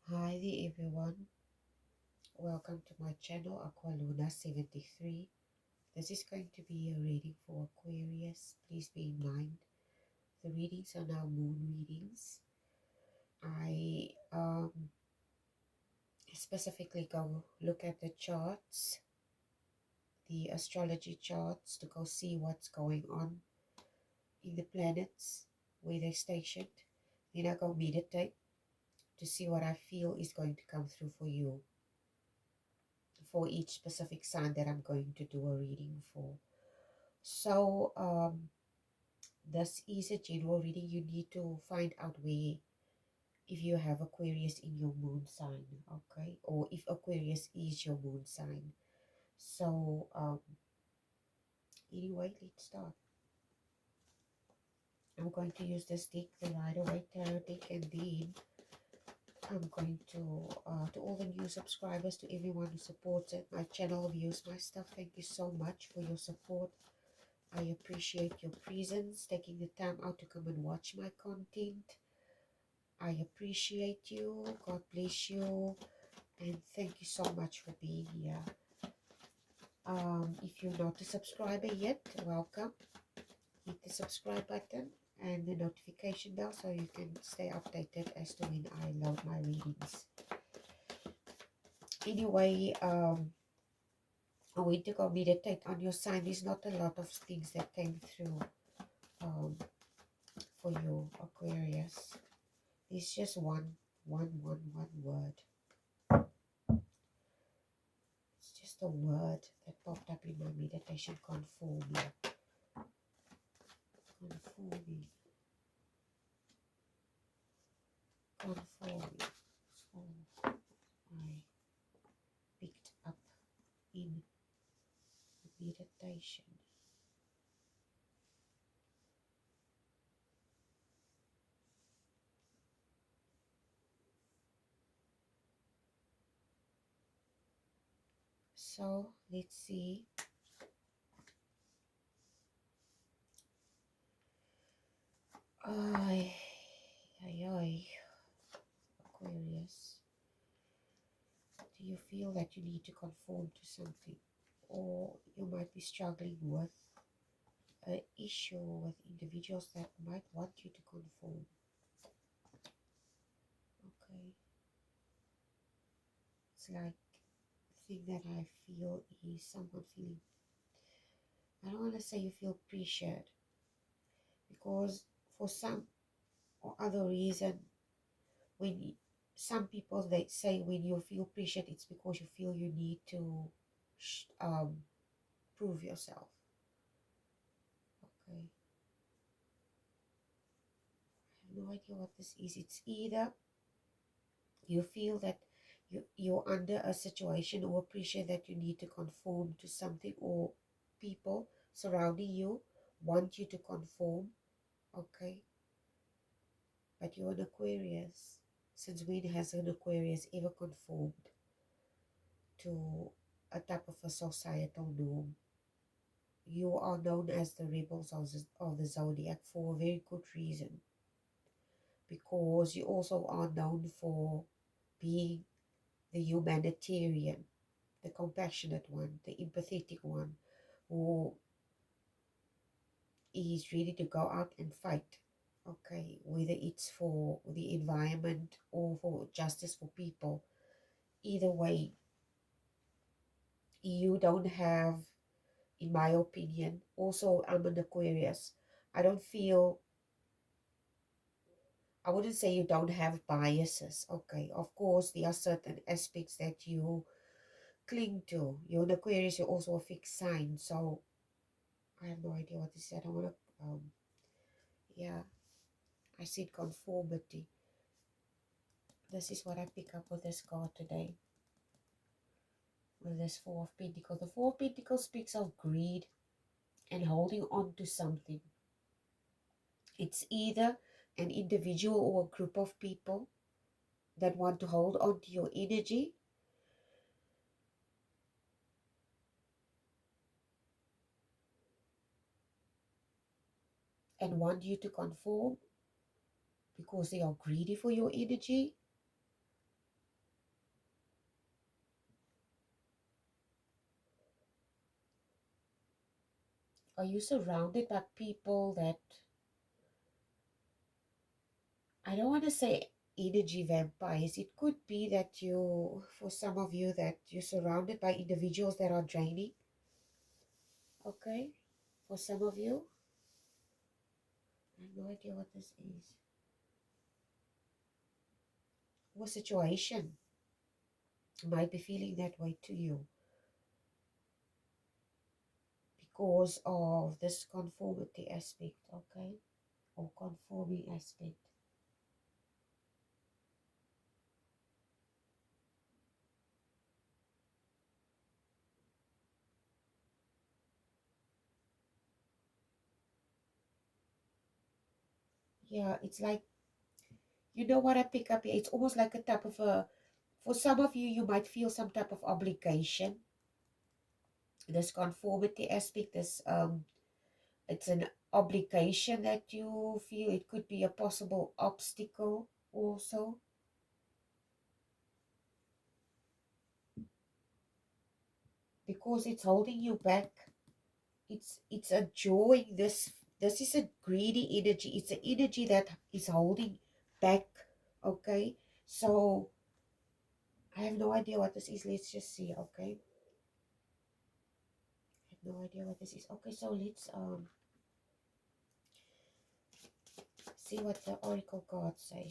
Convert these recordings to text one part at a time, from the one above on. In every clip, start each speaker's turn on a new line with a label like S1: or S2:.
S1: Hi there everyone, welcome to my channel Aqualuna73. This is going to be a reading for Aquarius. Please be in mind, the readings are now moon readings. I specifically go look at the charts, the astrology charts, to go see what's going on in the planets, where they're stationed. Then I go meditate to see what I feel is going to come through for you, for each specific sign that I'm going to do a reading for. So this is a general reading. You need to find out where, if you have Aquarius in your moon sign, okay, or if Aquarius is your moon sign. So anyway, let's start. I'm going to use this deck, the Rider-Waite Tarot deck, and then I'm going to all the new subscribers, to everyone who supports it, my channel, views my stuff. Thank you so much for your support. I appreciate your presence, taking the time out to come and watch my content. I appreciate you. God bless you. And thank you so much for being here. If you're not a subscriber yet, welcome. Hit the subscribe button and the notification bell so you can stay updated as to when I load my readings. Anyway, I want to go meditate on your sign. There's not a lot of things that came through for you, Aquarius. It's just one word. It's just a word that popped up in my meditation: conforming. Conforming. Conforming. So I picked up in meditation. So let's see. Ay, Aquarius. Do you feel that you need to conform to something? Or you might be struggling with an issue with individuals that might want you to conform. Okay. It's like the thing that I feel is someone feeling, I don't want to say you feel pressured, because for some or other reason, when some people, they say when you feel pressured, it's because you feel you need to prove yourself. Okay, I have no idea what this is. It's either you feel that you're under a situation or pressure that you need to conform to something, or people surrounding you want you to conform. Okay, but you're an Aquarius. Since when has an Aquarius ever conformed to a type of a societal norm? You are known as the rebels of the zodiac for a very good reason, because you also are known for being the humanitarian, the compassionate one, the empathetic one, who is ready to go out and fight. Okay, whether it's for the environment or for justice for people, either way, you don't have, in my opinion, also I'm an Aquarius, I don't feel, I wouldn't say you don't have biases. Okay, of course there are certain aspects that you cling to. You're an Aquarius, you're also a fixed sign, so I have no idea what this is. I don't want to, yeah, I said conformity. This is what I pick up with this card today, with this Four of Pentacles. The Four of Pentacles speaks of greed and holding on to something. It's either an individual or a group of people that want to hold on to your energy, and want you to conform because they are greedy for your energy, Are you surrounded by people that, I don't want to say energy vampires. It could be that you, for some of you, that you're surrounded by individuals that are draining. Okay? For some of you, I have no idea what this is. Or situation might be feeling that way to you because of this conformity aspect, okay? Or conforming aspect. Yeah, it's like, you know what I pick up here? It's almost like a type of a, for some of you, you might feel some type of obligation. This conformity aspect, this it's an obligation that you feel. It could be a possible obstacle also, because it's holding you back. It's a joy. This is a greedy energy. It's an energy that is holding back. Okay, so I have no idea what this is. Let's just see. Okay, I have no idea what this is. Okay, so let's see what the oracle cards say.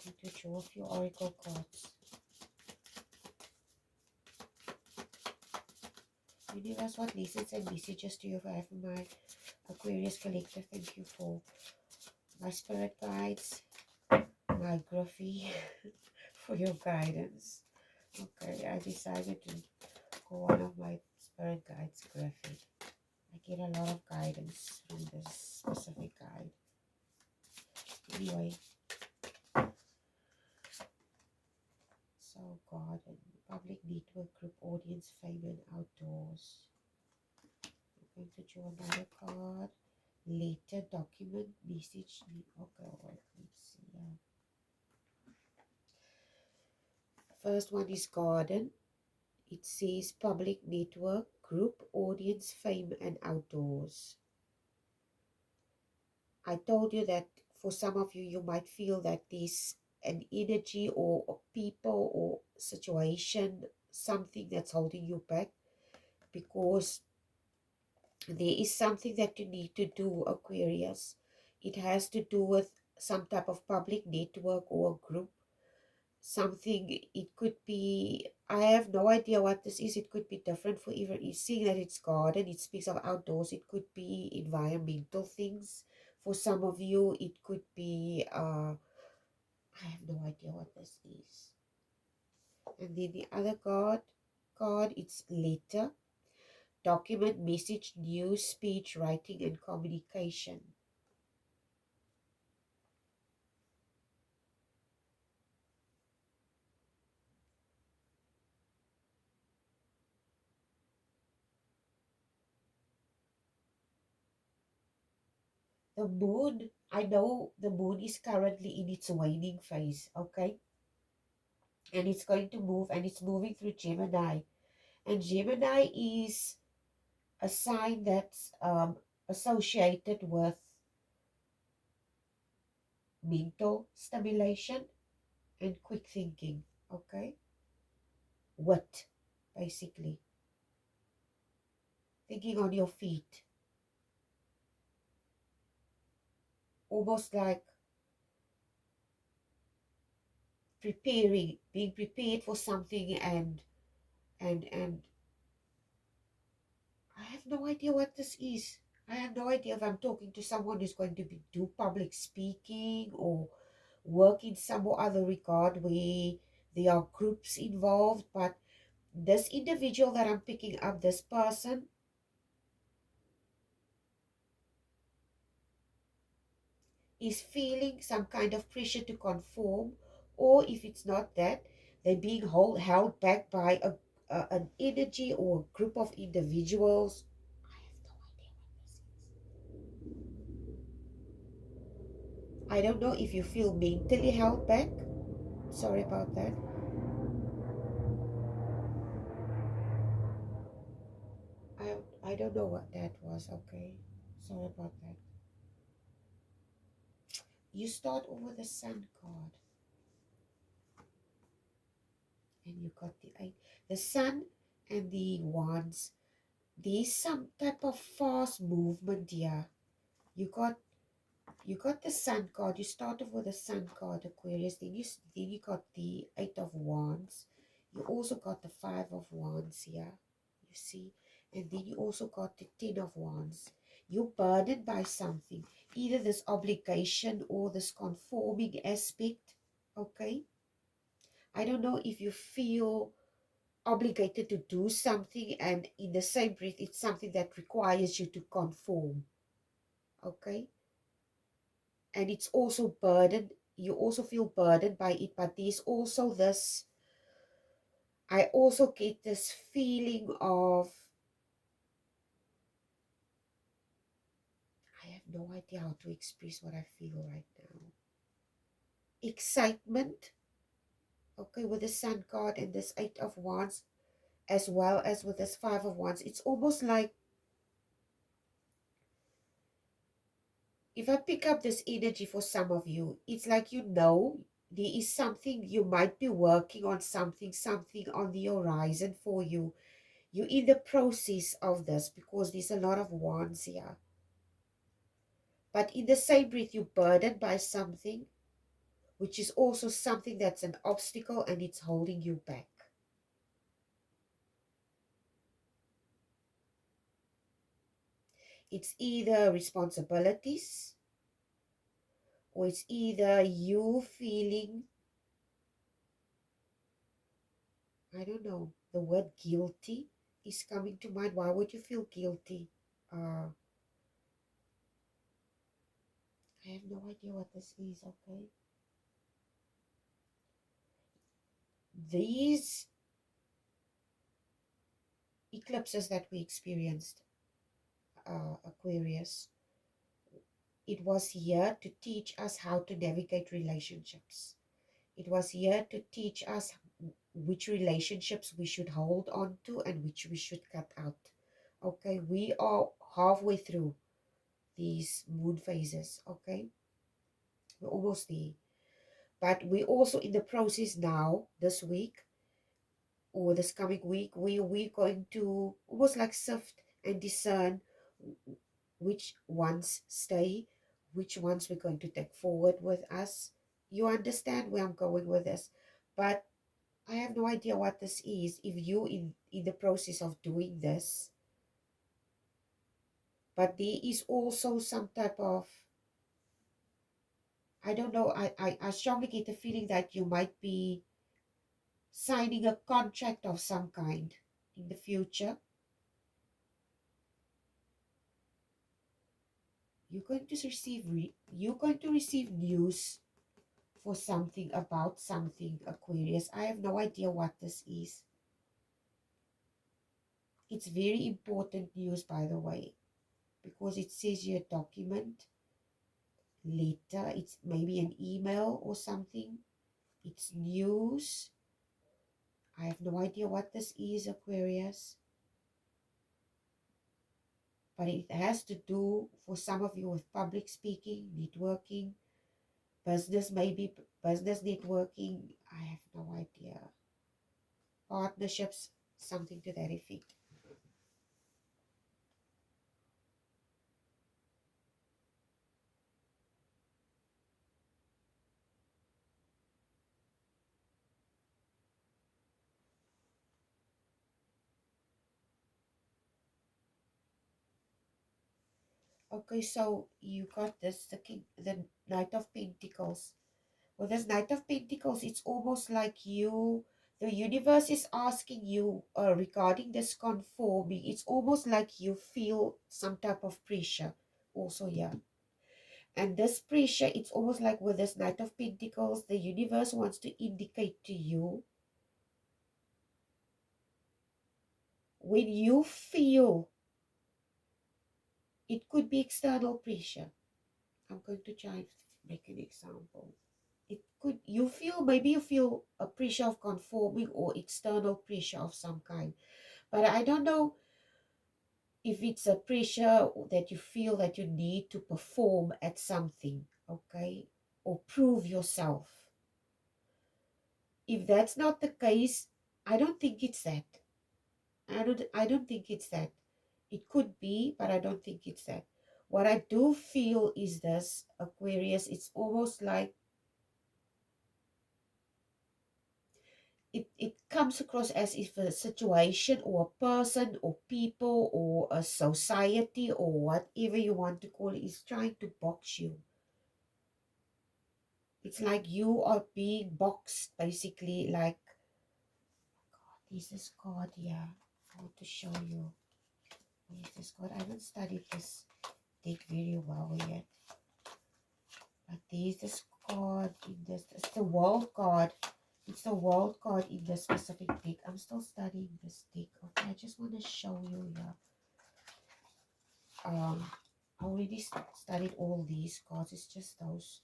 S1: I'm going to draw a few oracle cards. Universe, what lessons and messages do you have in my Aquarius collective? Thank you for my spirit guides, my graphy, for your guidance. Okay, I decided to go one of my spirit guides graphy. I get a lot of guidance from this specific guide. Anyway, so garden, public network, group, audience, fame, and outdoors. I'm going to draw another card. Letter, document, message. Okay, wait, let's see. First one is garden. It says public network, group, audience, fame, and outdoors. I told you that for some of you, you might feel that there's an energy or people or situation, something that's holding you back, because there is something that you need to do, Aquarius. It has to do with some type of public network or group. Something, it could be, I have no idea what this is. It could be different for even, you see that it's garden, it speaks of outdoors. It could be environmental things. For some of you, it could be, I have no idea what this is. And then the other card, it's letter, document, message, news, speech, writing, and communication. The moon, I know the moon is currently in its waning phase, okay? And it's going to move, and it's moving through Gemini. And Gemini is a sign that's associated with mental stimulation and quick thinking, okay? Wit, basically. Thinking on your feet. Almost like preparing, being prepared for something, and I have no idea what this is. I have no idea if I'm talking to someone who's going to do public speaking or work in some or other regard where there are groups involved. But this individual that I'm picking up, this person, is feeling some kind of pressure to conform, or if it's not that, they're being held back by an energy or a group of individuals. I have no idea what this is. I don't know if you feel mentally held back. Sorry about that. I I don't know what that was. Okay, sorry about that. You start over the Sun card, and you got the eight, the Sun and the Wands. There's some type of fast movement here. You got the Sun card. You start off with the Sun card, Aquarius. Then you got the Eight of Wands. You also got the Five of Wands here. You see, and then you also got the Ten of Wands. You're burdened by something, either this obligation or this conforming aspect. Okay, I don't know if you feel obligated to do something, and in the same breath, it's something that requires you to conform. Okay, and it's also burdened, you also feel burdened by it, but there's also this, I also get this feeling of, I have no idea how to express what I feel right now. Excitement, okay, with the Sun card and this Eight of Wands, as well as with this Five of Wands. It's almost like, if I pick up this energy for some of you, it's like, there is something, you might be working on something on the horizon for you. You're in the process of this because there's a lot of wands here. But in the same breath, you're burdened by something, which is also something that's an obstacle and it's holding you back. It's either responsibilities, or it's either you feeling, I don't know, the word guilty is coming to mind. Why would you feel guilty? I have no idea what this is, okay? These eclipses that we experienced, Aquarius, it was here to teach us how to navigate relationships. It was here to teach us which relationships we should hold on to and which we should cut out. Okay, we are halfway through these moon phases, okay? We're almost there. But we're also in the process now, this week, or this coming week, we're going to almost like sift and discern which ones stay, which ones we're going to take forward with us. You understand where I'm going with this, but I have no idea what this is. If you in the process of doing this, but there is also some type of, I don't know, I strongly get the feeling that you might be signing a contract of some kind in the future. You're going to receive news for something, about something, Aquarius. I have no idea what this is. It's very important news, by the way, because it says here document, letter, it's maybe an email or something. It's news. I have no idea what this is, Aquarius, but it has to do, for some of you, with public speaking, networking, business, maybe business networking. I have no idea. Partnerships, something to that effect. Okay, so you got this, the Knight of Pentacles. Well, this Knight of Pentacles, it's almost like the universe is asking you, regarding this conforming. It's almost like you feel some type of pressure also, yeah. And this pressure, it's almost like with this Knight of Pentacles, the universe wants to indicate to you, when you feel, it could be external pressure. I'm going to try and make an example. It could, maybe you feel a pressure of conforming or external pressure of some kind. But I don't know if it's a pressure that you feel that you need to perform at something, okay, or prove yourself. If that's not the case, I don't think it's that. I don't think it's that. It could be, but I don't think it's that. What I do feel is this, Aquarius, it's almost like it comes across as if a situation or a person or people or a society or whatever you want to call it is trying to box you. It's like you are being boxed, basically. Like, God, there's this card here. I want to show you. Where's this card? I haven't studied this deck very well yet. But there's this card in this. It's the world card. It's the world card in the specific deck. I'm still studying this deck. Okay, I just want to show you here. I already studied all these cards. It's just those.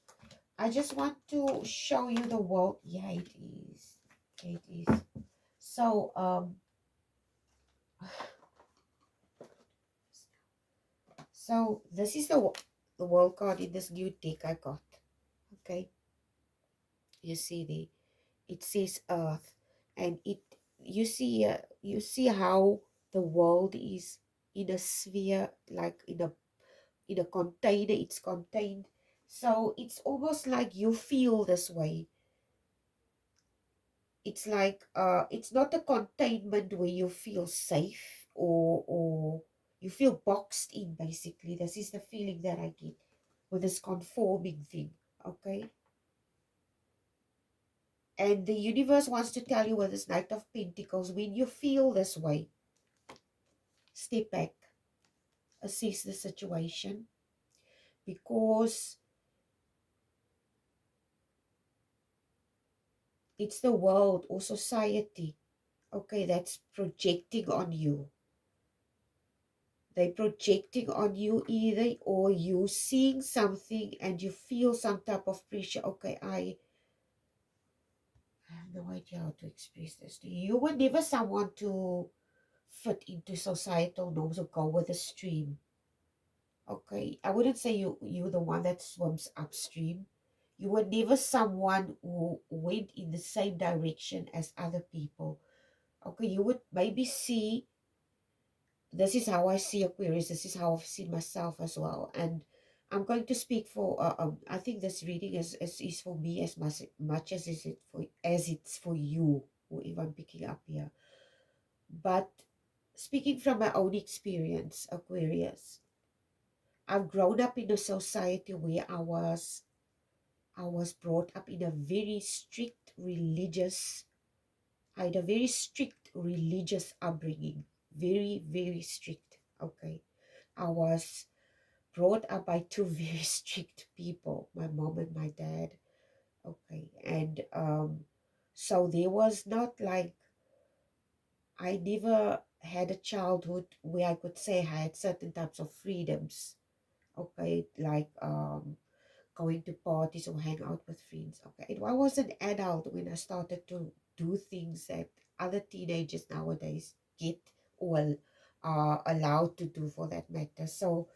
S1: I just want to show you the world. Yeah, it is. It is. So, so this is the world card in this new deck I got. Okay, you see it says Earth, and you see how the world is in a sphere, like in a container. It's contained, so it's almost like you feel this way. It's like it's not a containment where you feel safe or you feel boxed in. Basically, this is the feeling that I get with this conforming thing. Okay, and the universe wants to tell you with this Knight of Pentacles, when you feel this way, step back, assess the situation, because it's the world or society, okay, that's projecting on you. They're projecting on you either, or you seeing something and you feel some type of pressure. Okay, I have no idea how to express this to you. You were never someone to fit into societal norms or go with the stream. Okay, I wouldn't say you're the one that swims upstream. You were never someone who went in the same direction as other people. Okay, you would maybe see, this is how I see Aquarius, this is how I've seen myself as well. And I'm going to speak for, I think this reading is for me as much as it's for you, whoever I'm picking up here. But speaking from my own experience, Aquarius, I've grown up in a society where I was brought up in a very strict religious, I had a very strict religious upbringing. Very, very strict. Okay. I was brought up by two very strict people, my mom and my dad. Okay. And so there was not like, I never had a childhood where I could say I had certain types of freedoms. Okay. Like going to parties or hang out with friends. Okay, I was an adult when I started to do things that other teenagers nowadays get or are allowed to do, for that matter. So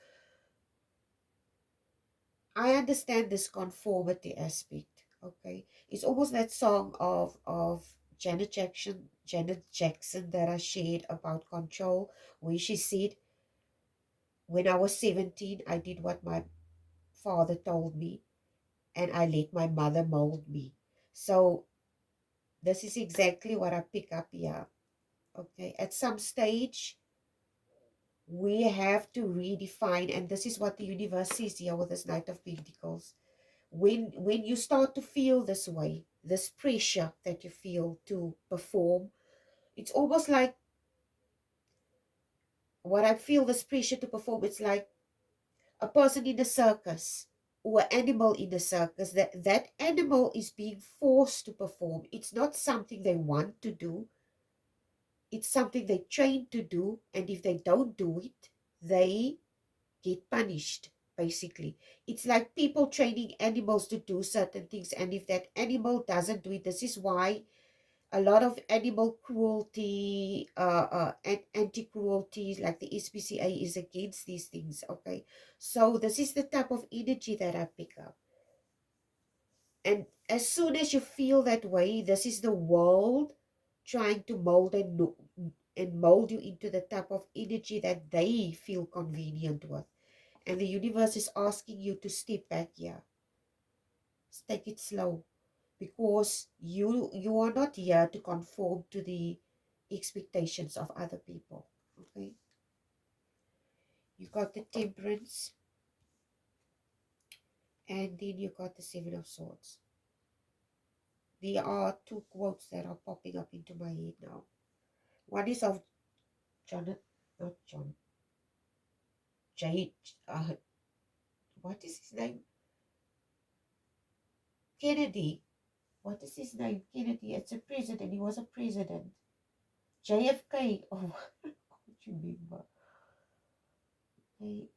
S1: I understand this conformity aspect. Okay, it's almost that song of Janet Jackson that I shared about control, where she said, "When I was 17, I did what my father told me, and I let my mother mold me." So this is exactly what I pick up here. Okay, at some stage, we have to redefine, and this is what the universe says here with this Knight of Pentacles. When you start to feel this way, this pressure that you feel to perform, it's almost like what I feel, this pressure to perform, it's like a person in a circus or an animal in a circus, that animal is being forced to perform. It's not something they want to do. It's something they train to do, and if they don't do it, they get punished, basically. It's like people training animals to do certain things, and if that animal doesn't do it, this is why A lot of animal cruelty, and anti-cruelty, like the SPCA is against these things, okay? So this is the type of energy that I pick up. And as soon as you feel that way, this is the world trying to mold and mold you into the type of energy that they feel convenient with. And the universe is asking you to step back here. Take it slow. Because you are not here to conform to the expectations of other people. Okay? You got the Temperance, and then you got the Seven of Swords. There are two quotes that are popping up into my head now. One is of not John, J, what is his name? Kennedy. What is his name? Kennedy. It's a president. He was a president. JFK. Oh, I can't remember. Okay.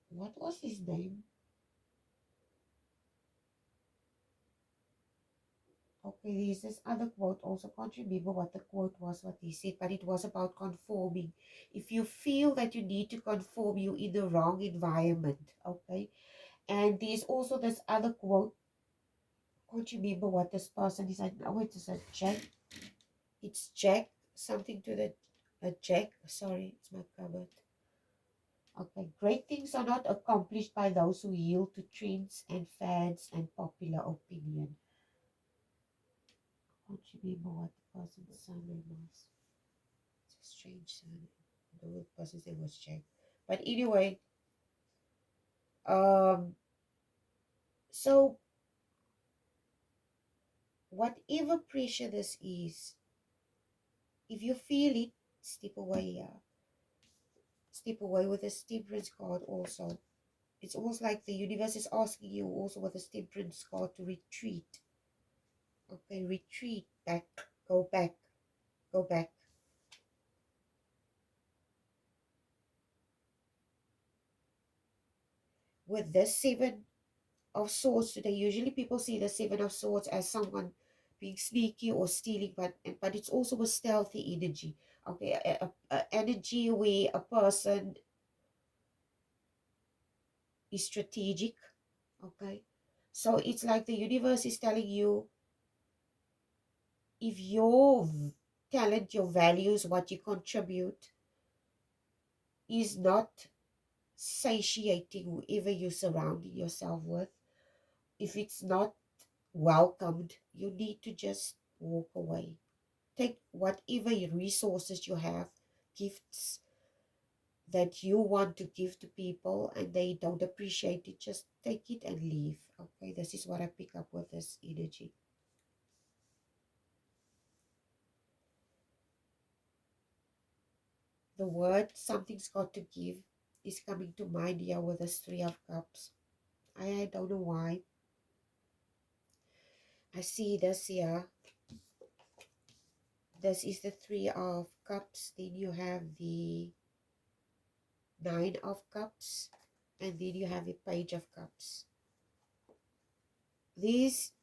S1: What was his name? Okay, there's this other quote also. Can't remember what the quote was, what he said, but it was about conforming. If you feel that you need to conform, you're in the wrong environment. Okay. And there's also this other quote. Can't remember what this person is. I know it is a Jack. It's Jack. Something to the Jack. Sorry, it's my cupboard. Okay. Great things are not accomplished by those who yield to trends and fads and popular opinion. Can't remember what the person's surname was. It's a strange surname. The person's name was Jack. But anyway, so whatever pressure this is, if you feel it, step away here. Step away with the Temperance card also. It's almost like the universe is asking you also with the Temperance card to retreat. Okay, retreat back, go back, go back. With this Seven of Swords today, usually people see the Seven of Swords as someone being sneaky or stealing, but it's also a stealthy energy. Okay, a energy where a person is strategic. Okay, so it's like the universe is telling you, if your talent, your values, what you contribute is not satiating whoever you're surrounding yourself with, if it's not welcomed, you need to just walk away. Take whatever resources you have, gifts that you want to give to people and they don't appreciate it, just take it and leave. Okay, this is what I pick up with this energy. The word something's got to give is coming to mind here with this Three of Cups. I don't know why. I see this here. This is the Three of Cups. Then you have the Nine of Cups. And then you have the Page of Cups. There's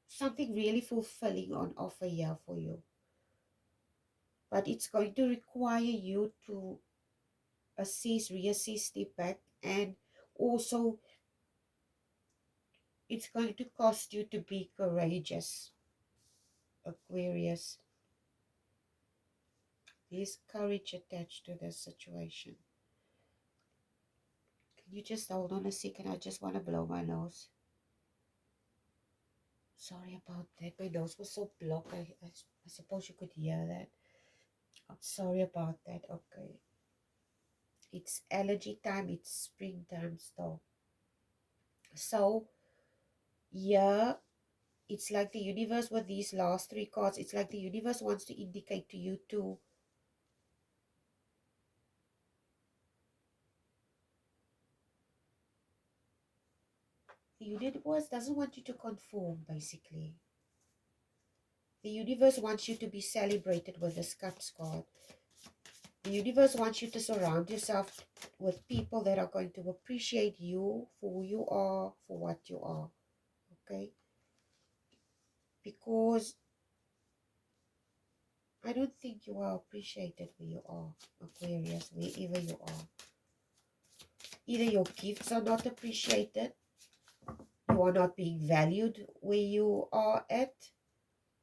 S1: something really fulfilling on offer here for you. But it's going to require you to assess, reassess, step back. And also, it's going to cost you to be courageous, Aquarius. There's courage attached to this situation. Can you just hold on a second? I just want to blow my nose. Sorry about that. My nose was so blocked. I suppose you could hear that. I'm sorry about that. Okay. It's allergy time. It's springtime still. So, yeah, it's like the universe with these last three cards. It's like the universe wants to indicate to you to the universe doesn't want you to conform, basically. The universe wants you to be celebrated with this Cups card. The universe wants you to surround yourself with people that are going to appreciate you for who you are, for what you are. Okay? because I don't think you are appreciated where you are, Aquarius, wherever you are. Either your gifts are not appreciated, you are not being valued where you are at,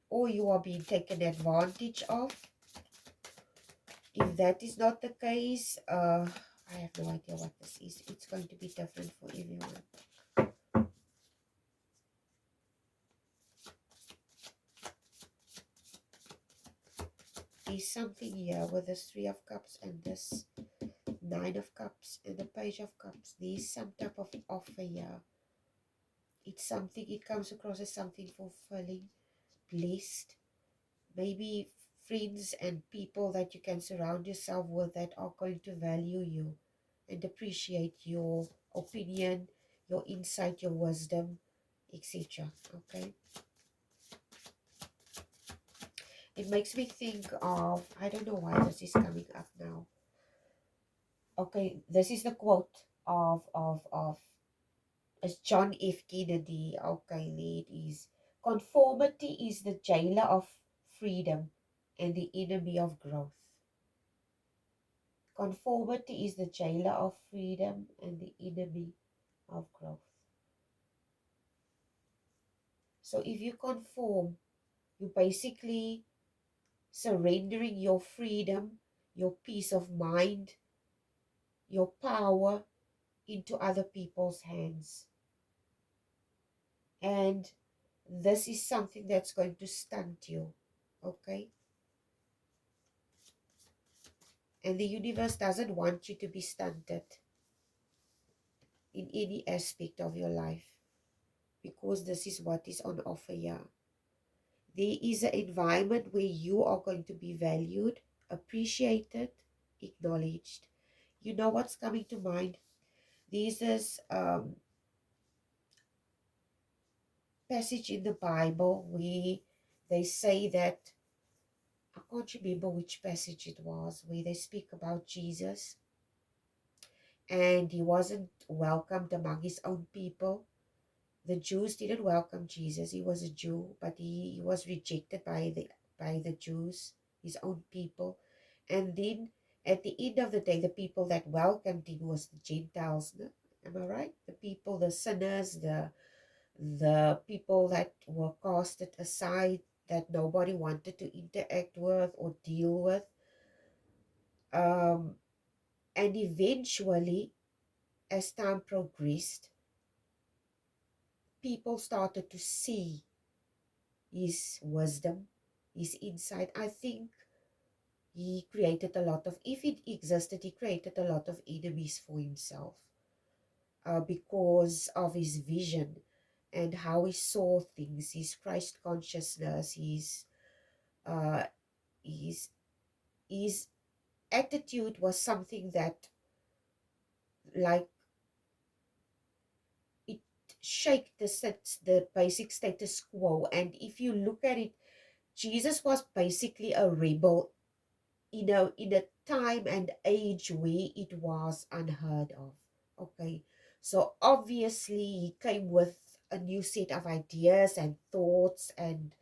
S1: or you are being taken advantage of. If that is not the case, I have no idea what this is. It's going to be different for everyone. There's something here with this 3 of Cups and this 9 of Cups and the Page of Cups. There's some type of offer here. It's something, it comes across as something fulfilling, blessed. Maybe friends and people that you can surround yourself with that are going to value you and appreciate your opinion, your insight, your wisdom, etc. Okay. It makes me think of, I don't know why this is coming up now. Okay, this is the quote of it's John F. Kennedy. Okay, there it is. Conformity is the jailer of freedom and the enemy of growth. Conformity is the jailer of freedom and the enemy of growth. So if you conform, you basically surrendering your freedom, your peace of mind, your power into other people's hands. And this is something that's going to stunt you, okay? And the universe doesn't want you to be stunted in any aspect of your life, because this is what is on offer here. There is an environment where you are going to be valued, appreciated, acknowledged. You know what's coming to mind? There's this passage in the Bible where they say that, I can't remember which passage it was, where they speak about Jesus and he wasn't welcomed among his own people. The Jews didn't welcome Jesus. He was a Jew, but he was rejected by the Jews, his own people. And then at the end of the day, the people that welcomed him was the Gentiles. No? Am I right? The people, the sinners, the people that were casted aside, that nobody wanted to interact with or deal with. And eventually, as time progressed, people started to see his wisdom, his insight. I think he created a lot of, if it existed, he created a lot of enemies for himself because of his vision and how he saw things, his Christ consciousness, uh, his his attitude was something that, like, it shake the basic status quo. And if you look at it, Jesus was basically a rebel in a time and age where it was unheard of. Okay, so obviously he came with a new set of ideas and thoughts, and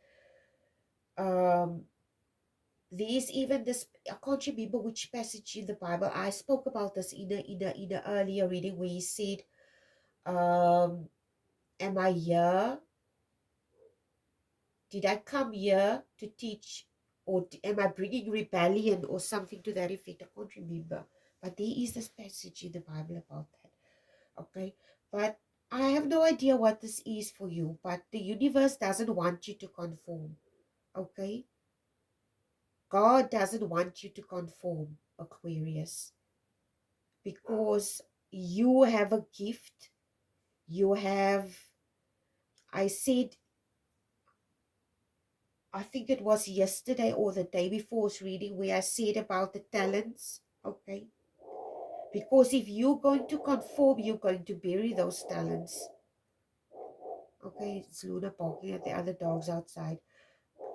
S1: there's even this, I can't remember which passage in the Bible. I spoke about this in a earlier reading where he said, am I here? Did I come here to teach, or am I bringing rebellion or something to that effect? I can't remember. But there is this passage in the Bible about that. Okay, but I have no idea what this is for you. But the universe doesn't want you to conform. Okay, God doesn't want you to conform, Aquarius, because you have a gift. You have, I said, I think it was yesterday or the day before's reading where I said about the talents. Okay, because if you're going to conform, you're going to bury those talents. Okay, it's Luna barking at the other dogs outside.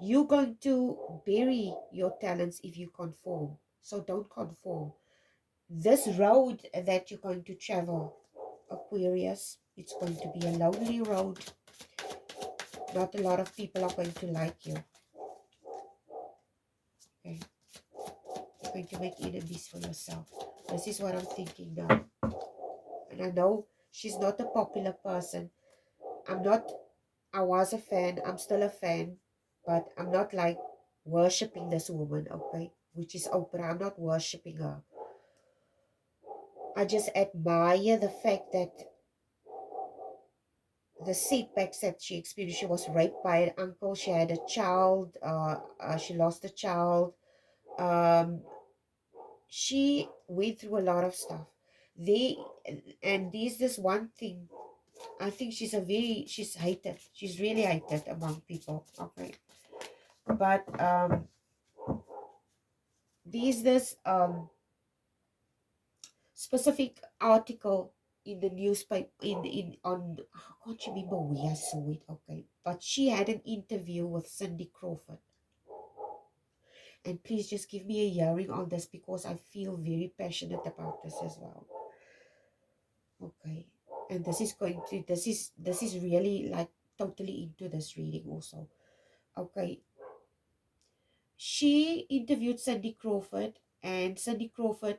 S1: You're going to bury your talents if you conform. So don't conform. This road that you're going to travel, Aquarius, it's going to be a lonely road. Not a lot of people are going to like you. Okay. You're going to make enemies for yourself. This is what I'm thinking now. And I know she's not a popular person. I was a fan. I'm still a fan. But I'm not like worshipping this woman, okay? Which is Oprah. I'm not worshipping her. I just admire the fact that the setbacks that she experienced. She was raped by an uncle. She had a child. She lost a child. Um, she went through a lot of stuff. They and there's this one thing. I think she's hated. She's really hated among people. Okay, but there's this specific article in the newspaper in on I can't remember where I saw it. Okay, but she had an interview with Cindy Crawford. And please just give me a hearing on this because I feel very passionate about this as well. Okay. And this is really like totally into this reading also. Okay. She interviewed Cindy Crawford, and Cindy Crawford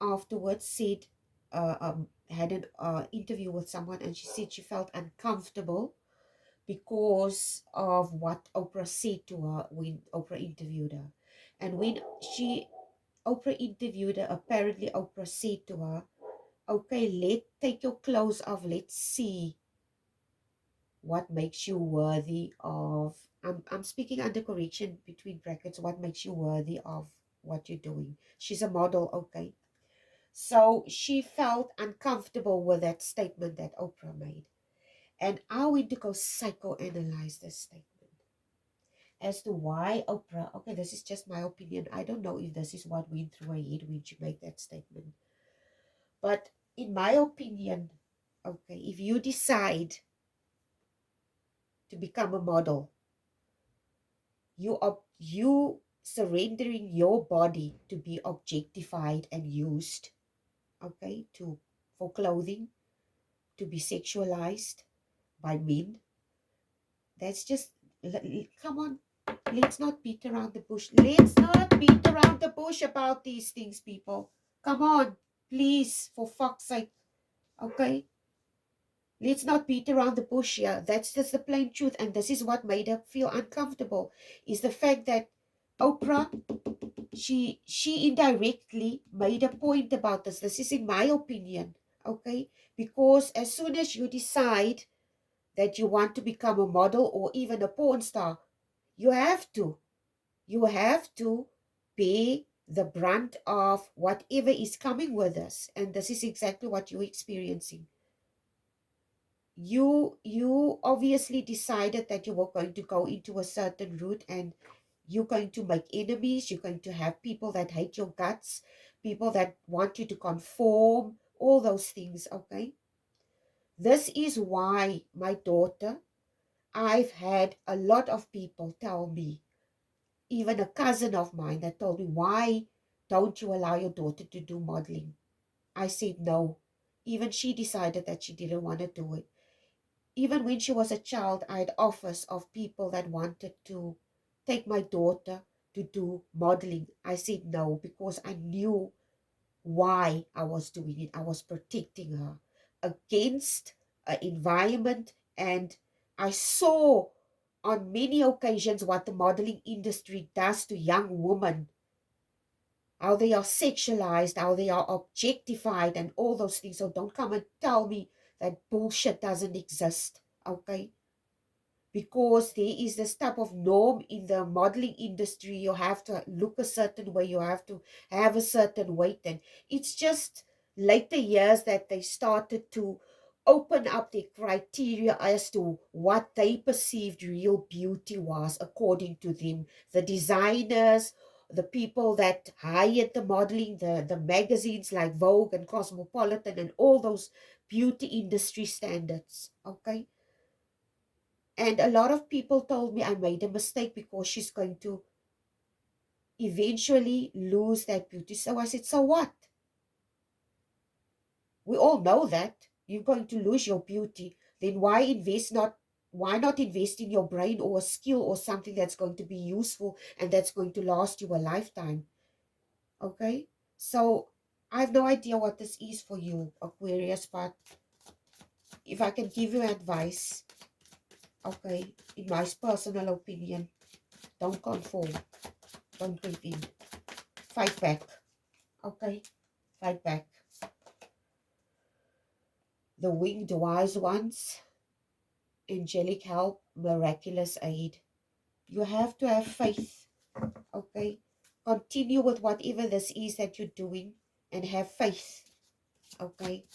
S1: afterwards said had an interview with someone, and she said she felt uncomfortable because of what Oprah said to her when Oprah interviewed her. And when Oprah interviewed her, apparently Oprah said to her, okay, take your clothes off, let's see what makes you worthy of, I'm speaking under correction between brackets, what makes you worthy of what you're doing. She's a model, okay? So she felt uncomfortable with that statement that Oprah made. And I went to go psychoanalyze this statement as to why Oprah, okay, this is just my opinion. I don't know if this is what went through her head when she made that statement. But in my opinion, okay, if you decide to become a model, you surrendering your body to be objectified and used, okay, for clothing, to be sexualized by men. That's just, come on, let's not beat around the bush. Let's not beat around the bush about these things, people. Come on, please, for fuck's sake, okay? Let's not beat around the bush here. That's just the plain truth. And this is what made her feel uncomfortable, is the fact that Oprah, she indirectly made a point about this. This is in my opinion, okay? Because as soon as you decide that you want to become a model or even a porn star, you have to pay the brunt of whatever is coming with us. And this is exactly what you're experiencing. You obviously decided that you were going to go into a certain route, and you're going to make enemies. You're going to have people that hate your guts, people that want you to conform, all those things, okay? This is why, my daughter, I've had a lot of people tell me, even a cousin of mine that told me, why don't you allow your daughter to do modeling? I said no. Even she decided that she didn't want to do it. Even when she was a child, I had offers of people that wanted to take my daughter to do modeling. I said no because I knew why I was doing it. I was protecting her against an environment, and I saw on many occasions what the modeling industry does to young women, how they are sexualized, how they are objectified, and all those things. So don't come and tell me that bullshit doesn't exist, okay? Because there is this type of norm in the modeling industry. You have to look a certain way, you have to have a certain weight, and it's just later years that they started to open up their criteria as to what they perceived real beauty was according to them. The designers, the people that hired the modeling, the magazines like Vogue and Cosmopolitan and all those beauty industry standards, okay? And a lot of people told me I made a mistake because she's going to eventually lose that beauty. So I said, so what? We all know that you're going to lose your beauty. Then why invest not why not invest in your brain or a skill or something that's going to be useful and that's going to last you a lifetime? Okay, so I have no idea what this is for you, Aquarius, but if I can give you advice, okay, in my personal opinion, don't conform, don't give in, fight back, okay, fight back. The winged wise ones, angelic help, miraculous aid. You have to have faith, okay? Continue with whatever this is that you're doing and have faith, okay?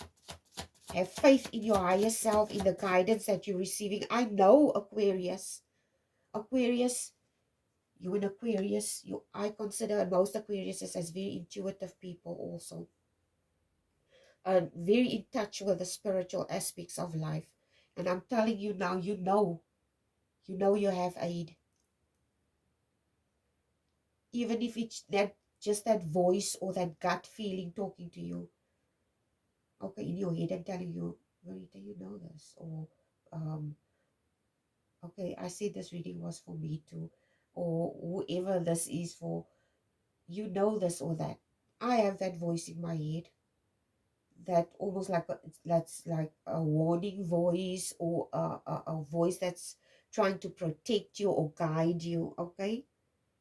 S1: Have faith in your higher self, in the guidance that you're receiving. I know, Aquarius, you an Aquarius, I consider most Aquariuses as very intuitive people also. Very in touch with the spiritual aspects of life. And I'm telling you now, you know you have aid. Even if it's that just that voice or that gut feeling talking to you, okay, in your head and telling you, Verita, you know this, or okay, I said this reading was for me too, or whoever this is for, you know this or that. I have that voice in my head that almost like that's like a warning voice, or a voice that's trying to protect you or guide you, okay?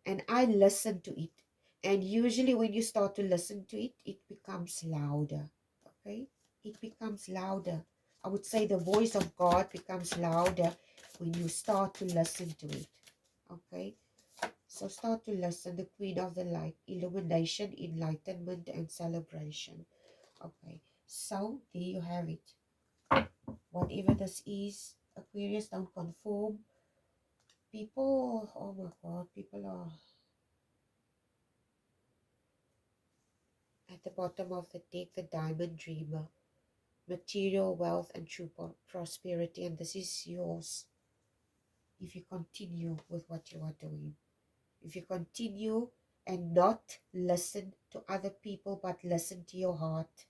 S1: And I listen to it. And usually when you start to listen to it, it becomes louder, okay? It becomes louder. I would say the voice of God becomes louder when you start to listen to it, okay? So start to listen, the Queen of the Light, illumination, enlightenment, and celebration. Okay, so there you have it. Whatever this is, Aquarius, don't conform. People, oh my God, people are at the bottom of the deck, the diamond dreamer, material wealth and true prosperity, and this is yours if you continue with what you are doing. If you continue and not listen to other people, but listen to your heart.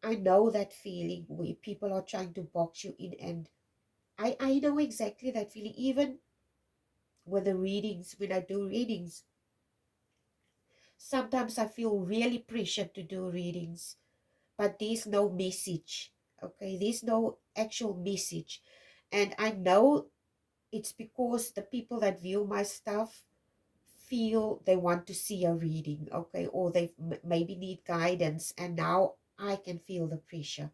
S1: I know that feeling where people are trying to box you in, and I know exactly that feeling. Even with the readings, when I do readings, sometimes I feel really pressured to do readings, but there's no message, okay? There's no actual message. And I know it's because the people that view my stuff feel they want to see a reading, okay? Or they maybe need guidance, and now I can feel the pressure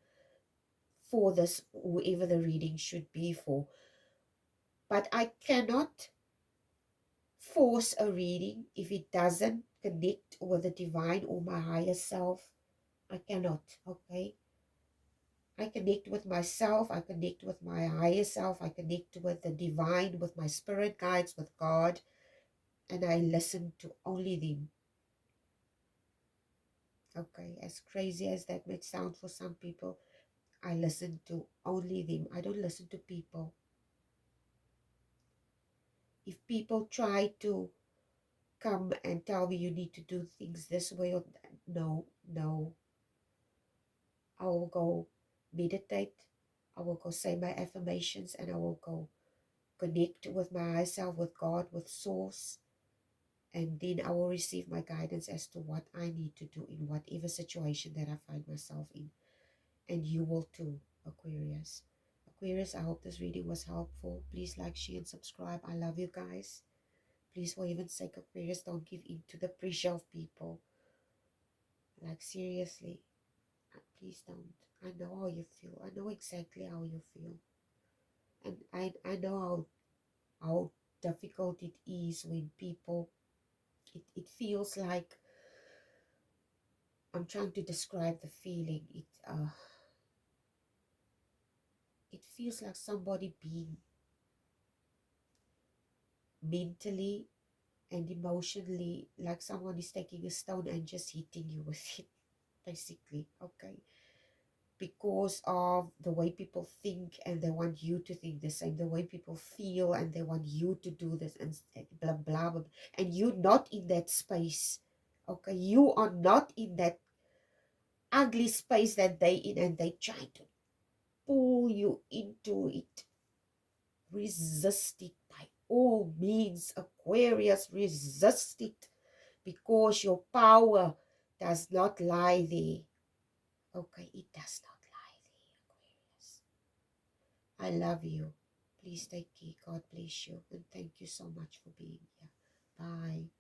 S1: for this, whoever the reading should be for. But I cannot force a reading if it doesn't connect with the divine or my higher self. I cannot, okay? I connect with myself, I connect with my higher self, I connect with the divine, with my spirit guides, with God, and I listen to only them. Okay, as crazy as that might sound for some people, I listen to only them. I don't listen to people. If people try to come and tell me you need to do things this way or that, no. I will go meditate. I will go say my affirmations, and I will go connect with my higher self, with God, with Source. And then I will receive my guidance as to what I need to do in whatever situation that I find myself in. And you will too, Aquarius. Aquarius, I hope this reading was helpful. Please like, share, and subscribe. I love you guys. Please, for heaven's sake, Aquarius, don't give in to the pressure of people. Like, seriously, please don't. I know how you feel. I know exactly how you feel. And I know how difficult it is when people, it feels like, I'm trying to describe the feeling. It feels like somebody being mentally and emotionally, like someone is taking a stone and just hitting you with it, basically, okay? Because of the way people think, and they want you to think the same, the way people feel, and they want you to do this, and blah blah blah, and you're not in that space, okay? You are not in that ugly space that they in, and they try to pull you into it. resist it by all means. Aquarius, resist it, because your power does not lie there. Okay, it does not lie there, Aquarius. I love you. Please take care. God bless you. And thank you so much for being here. Bye.